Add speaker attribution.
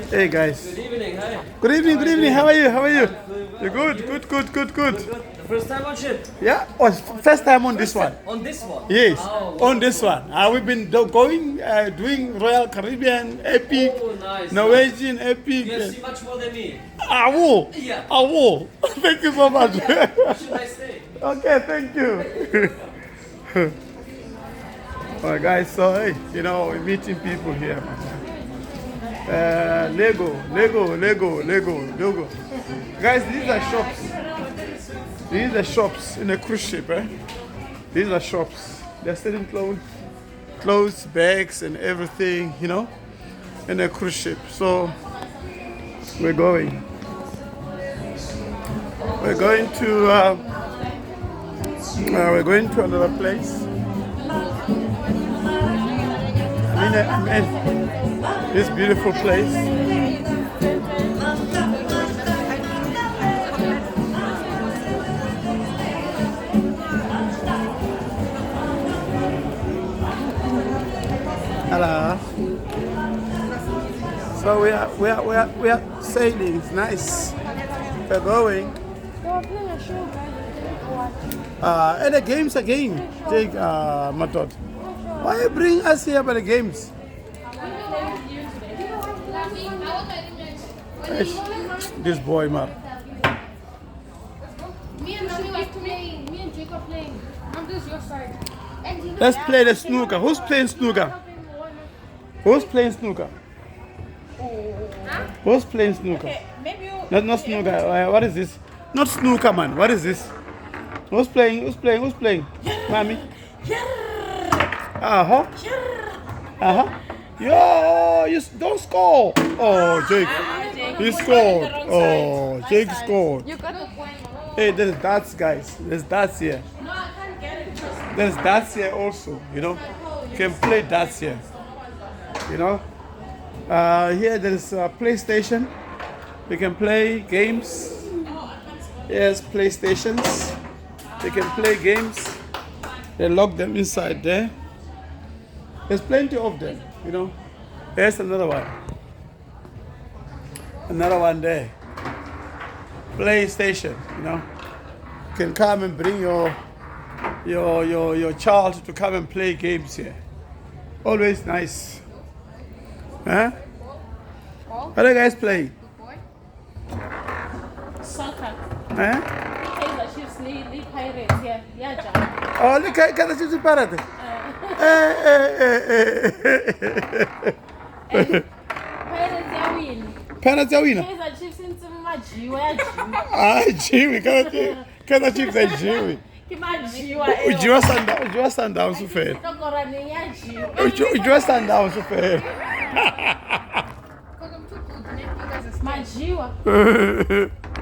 Speaker 1: Hey guys.
Speaker 2: Good evening, hi.
Speaker 1: Good evening, good evening. How are you? How are you? You good? Good, good, good, good.
Speaker 2: The first time on ship?
Speaker 1: Yeah? Oh, first time on this one.
Speaker 2: On this one?
Speaker 1: Yes,
Speaker 2: Oh,
Speaker 1: on this one. We've been doing Royal Caribbean, Epic,
Speaker 2: oh, nice.
Speaker 1: Norwegian, Epic.
Speaker 2: You have seen much more than me.
Speaker 1: I will.
Speaker 2: Yeah.
Speaker 1: I will. Thank you so much.
Speaker 2: Where should I stay?
Speaker 1: Okay, thank you. Alright guys, so hey, you know, we're meeting people here. Lego. Guys, these are shops. These are shops in a cruise ship, eh? These are shops. They're selling clothes, bags and everything, you know, in a cruise ship. So we're going. We're going to another place. I'm in this beautiful place. Hello. So we are sailing. It's nice. We're going. And the games again, Jake Matot. Why you bring us here by the games? This boy, man.
Speaker 3: Me and Jake are playing. I'm just your side.
Speaker 1: Let's play the snooker. Who's playing snooker? Who's playing snooker? Who's playing snooker? Not snooker. What is this? Not snooker, man. What is this? Who's playing? Who's playing? Mommy? Yo, you don't score. Oh, Jake. He scored. Oh, Jake scored.
Speaker 3: You got the point.
Speaker 1: Hey, there's darts, guys. There's darts here.
Speaker 3: No, I can't get it.
Speaker 1: There's darts here also, you know. You can play darts here. You know. Here there's a PlayStation. You can play games. Yes, PlayStations. You can play games. They lock them inside there. There's plenty of them, you know. There's another one. Another one there. PlayStation, you know. You can come and bring your child to come and play games here. Always nice. Huh? What do you guys play?
Speaker 3: Soccer.
Speaker 1: Huh?
Speaker 3: Kaiser Chiefs lead Pirates. Yeah, John.
Speaker 1: Oh, look at the Chiefs Parade.
Speaker 3: Pirates ya win.
Speaker 1: Pirates ya wina.
Speaker 3: Kaiser Chiefs into majiwa ya Jim.
Speaker 1: Ah, Jimmy, Kaiser Chiefs are Jimmy.
Speaker 3: Kimajiwa.
Speaker 1: Ujiwa Sundowns ufele.
Speaker 3: Tokorane ya Jim.
Speaker 1: Ujiwa Sundowns ufele.
Speaker 3: Majiwa.